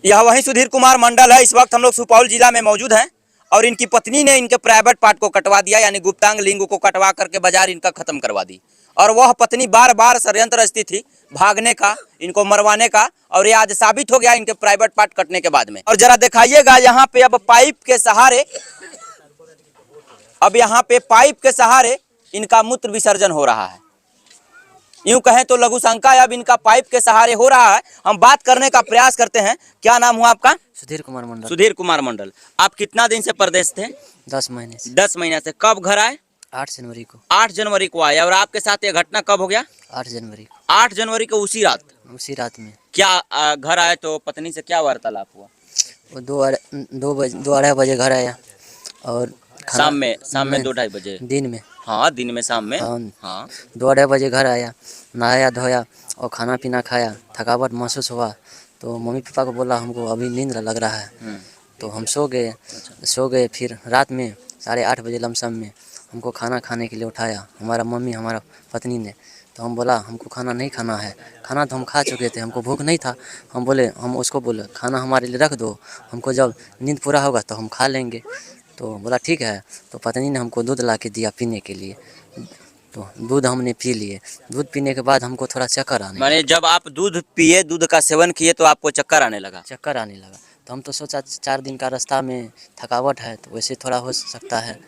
यह वही सुधीर कुमार मंडल है। इस वक्त हम लोग सुपौल जिला में मौजूद हैं और इनकी पत्नी ने इनके प्राइवेट पार्ट को कटवा दिया, यानी गुप्तांग लिंग को कटवा करके बाजार इनका खत्म करवा दी। और वह पत्नी बार बार षड्यंत्र रचती थी भागने का, इनको मरवाने का, और ये आज साबित हो गया इनके प्राइवेट पार्ट कटने के बाद में। और जरा दिखाइएगा यहाँ पे अब पाइप के सहारे, अब यहाँ पे पाइप के सहारे इनका मूत्र विसर्जन हो रहा है। यूं कहें तो लघु शंका अब इनका पाइप के सहारे हो रहा है। हम बात करने का प्रयास करते हैं। क्या नाम हुआ आपका? सुधीर कुमार मंडल। सुधीर कुमार मंडल। आप कितना दिन से परदेश थे? 10 महीने से। 10 महीने से। कब घर आए? 8 जनवरी को। 8 जनवरी को आए। और आपके साथ ये घटना कब हो गया? 8 जनवरी को। 8 जनवरी को उसी रात में क्या घर आए तो पत्नी से क्या वार्तालाप हुआ? वो 2-2:30 बजे घर आया और शाम में 2-2:30 बजे दिन में। हाँ, दिन में, शाम में। हाँ 2-2:30 बजे घर आया, नहाया धोया और खाना पीना खाया। थकावट महसूस हुआ तो मम्मी पापा को बोला हमको अभी नींद लग रहा है, तो हम सो गए। फिर रात में 8:30 बजे लमसम में हमको खाना खाने के लिए उठाया हमारा पत्नी ने। तो हम बोला हमको खाना नहीं खाना है, खाना तो हम खा चुके थे, हमको भूख नहीं था। हम उसको बोले खाना हमारे लिए रख दो, हमको जब नींद पूरा होगा तो हम खा लेंगे। तो बोला ठीक है। तो पत्नी ने हमको दूध ला के दिया पीने के लिए, तो दूध हमने पी लिए। दूध पीने के बाद हमको थोड़ा चक्कर आने माने जब आप दूध पिए, दूध का सेवन किए तो आपको चक्कर आने लगा? चक्कर आने लगा। तो हम तो सोचा 4 दिन का रास्ता में थकावट है तो वैसे थोड़ा हो सकता है,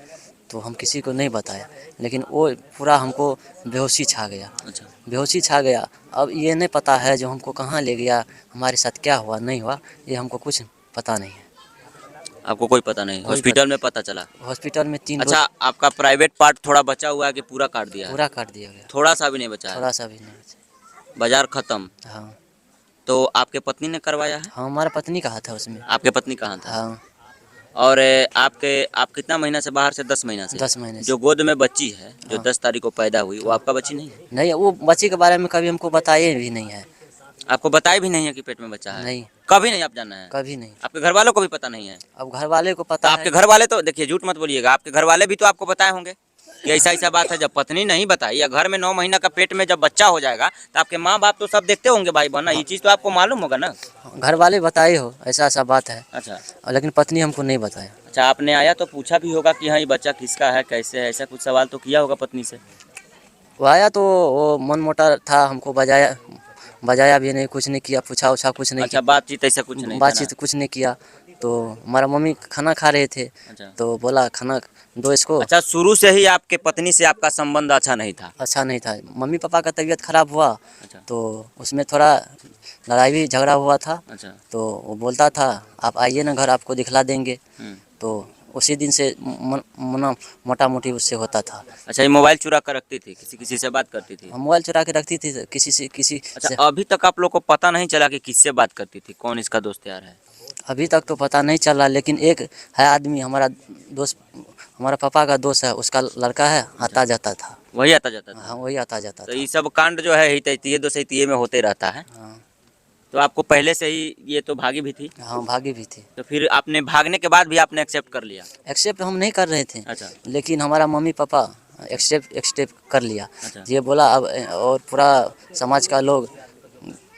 तो हम किसी को नहीं बताया। लेकिन वो पूरा हमको बेहोशी छा गया। अच्छा। बेहोशी छा गया। अब ये नहीं पता है जो हमको कहाँ ले गया, हमारे साथ क्या हुआ नहीं हुआ, ये हमको कुछ पता नहीं है। आपको कोई पता नहीं? हॉस्पिटल में पता चला? हॉस्पिटल में 3 अच्छा, आपका प्राइवेट पार्ट थोड़ा बचा हुआ है कि पूरा काट दिया है? पूरा काट दिया गया। थोड़ा सा भी नहीं बचा है? थोड़ा सा भी नहीं बचा। बाजार खत्म? हाँ। तो आपके पत्नी ने करवाया है? हाँ, हमारा पत्नी कहा था उसमें। आपके पत्नी कहाँ था? हाँ। और आप कितना महीना से बाहर से? 10 महीना से। 10 महीने से। जो गोद में बच्ची है, जो हाँ। 10 तारीख को पैदा हुई, वो आपका बच्ची नहीं है? नहीं, वो बच्ची के बारे में कभी हमको बताए भी नहीं है। आपको बताया भी नहीं है कि पेट में बच्चा है? नहीं, कभी नहीं आप जाना है? कभी नहीं। आपके घर वालों को भी पता नहीं है? अब घर वाले को पता है। आपके घर वाले तो देखिए, झूठ मत बोलिएगा, आपके घर वाले भी तो आपको बताए होंगे कि ऐसा ऐसा बात है। जब पत्नी नहीं बताई या घर में 9 महीना का पेट में जब बच्चा हो जाएगा तो आपके माँ बाप तो सब देखते होंगे भाई बहना, ये चीज़ तो आपको मालूम होगा ना? घर वाले बताए हो ऐसा ऐसा बात है। अच्छा। लेकिन पत्नी हमको नहीं बताया। अच्छा, आपने आया तो पूछा भी होगा कि हाँ ये बच्चा किसका है, कैसे है, ऐसा कुछ सवाल तो किया होगा पत्नी से? वो आया तो वो मन मोटा था, हमको बजाया भी नहीं, कुछ नहीं किया, पूछा उछा कुछ नहीं। अच्छा, बातचीत ऐसा कुछ नहीं? बातचीत कुछ नहीं किया। तो हमारा मम्मी खाना खा रहे थे। अच्छा। तो बोला खाना दो इसको। अच्छा, शुरू से ही आपके पत्नी से आपका संबंध अच्छा नहीं था? अच्छा नहीं था। मम्मी पापा का तबीयत खराब हुआ। अच्छा। तो उसमें थोड़ा लड़ाई भी झगड़ा हुआ था। अच्छा। तो वो बोलता था आप आइए ना घर, आपको दिखला देंगे। तो उसी दिन से मोटा मोटी उससे होता था। अच्छा, ये मोबाइल चुरा कर रखती थी, किसी से बात करती थी? मोबाइल चुरा के रखती थी किसी अच्छा से। अभी तक आप लोग को पता नहीं चला कि किससे बात करती थी, कौन इसका दोस्त यार है? अभी तक तो पता नहीं चला, लेकिन एक है आदमी हमारा दोस्त, हमारा पापा का दोस्त है, उसका लड़का है, आता जाता था। वही आता जाता था? हाँ, वही आता जाता तो था। ये सब कांड जो है हितैषिये दोषैतिये में होते रहता है। हाँ। तो आपको पहले से ही ये तो भागी भी थी? हाँ, भागी भी थी। तो फिर आपने भागने के बाद भी आपने एक्सेप्ट कर लिया? एक्सेप्ट हम नहीं कर रहे थे। अच्छा। लेकिन हमारा मम्मी पापा एक्सेप्ट कर लिया। अच्छा। ये बोला अब, और पूरा समाज का लोग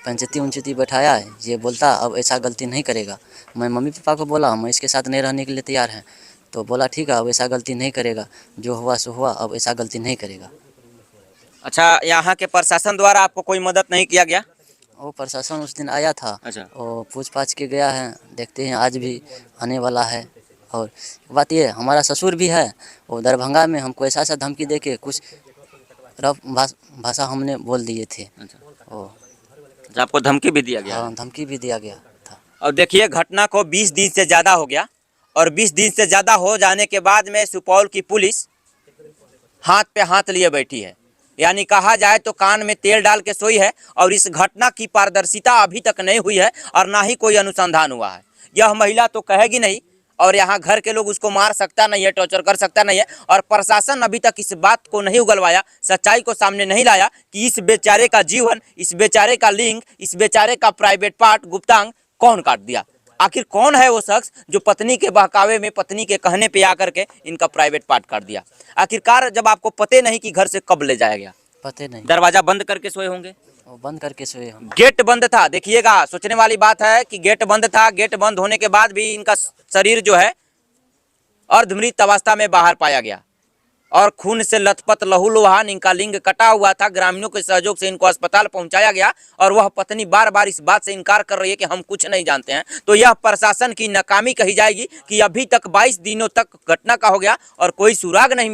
पंचायती बैठाया है, ये बोलता अब ऐसा गलती नहीं करेगा। मैं मम्मी पापा को बोला मैं इसके साथ नहीं रहने के लिए तैयार हैं। तो बोला ठीक है अब ऐसा गलती नहीं करेगा, जो हुआ सो हुआ, अब ऐसा गलती नहीं करेगा। अच्छा, यहाँ के प्रशासन द्वारा आपको कोई मदद नहीं किया गया? वो प्रशासन उस दिन आया था। अच्छा। वो पूछ पाछ के गया है, देखते हैं आज भी आने वाला है। और बात ये हमारा ससुर भी है, वो दरभंगा में हमको ऐसा ऐसा धमकी दे के कुछ रफ भाषा हमने बोल दिए थे। अच्छा। ओ आपको धमकी भी दिया गया? हाँ, धमकी भी दिया गया था। और देखिए, घटना को 20 दिन से ज़्यादा हो गया और 20 दिन से ज़्यादा हो जाने के बाद में सुपौल की पुलिस हाथ पे हाथ लिए बैठी है, यानी कहा जाए तो कान में तेल डाल के सोई है। और इस घटना की पारदर्शिता अभी तक नहीं हुई है और ना ही कोई अनुसंधान हुआ है। यह महिला तो कहेगी नहीं और यहाँ घर के लोग उसको मार सकता नहीं है, टॉर्चर कर सकता नहीं है। और प्रशासन अभी तक इस बात को नहीं उगलवाया, सच्चाई को सामने नहीं लाया कि इस बेचारे का जीवन, इस बेचारे का लिंग, इस बेचारे का प्राइवेट पार्ट गुप्तांग कौन काट दिया। आखिर कौन है वो शख्स जो पत्नी के बहकावे में, पत्नी के कहने पे आकर के इनका प्राइवेट पार्ट काट दिया। आखिरकार जब आपको पते नहीं कि घर से कब ले जाया गया, पते नहीं। दरवाजा बंद करके सोए होंगे, वो बंद करके सोए हम। गेट बंद था। देखिएगा, सोचने वाली बात है कि गेट बंद था, गेट बंद होने के बाद भी इनका शरीर जो है अर्धमृत अवस्था में बाहर पाया गया और खून से लथपथ लहूलुहान, इनका लिंग कटा हुआ था। ग्रामीणों के सहयोग से इनको अस्पताल पहुंचाया गया और वह पत्नी बार बार इस बात से इनकार कर रही है कि हम कुछ नहीं जानते हैं। तो यह प्रशासन की नाकामी कही जाएगी कि अभी तक 22 दिनों तक घटना का हो गया और कोई सुराग नहीं मिला।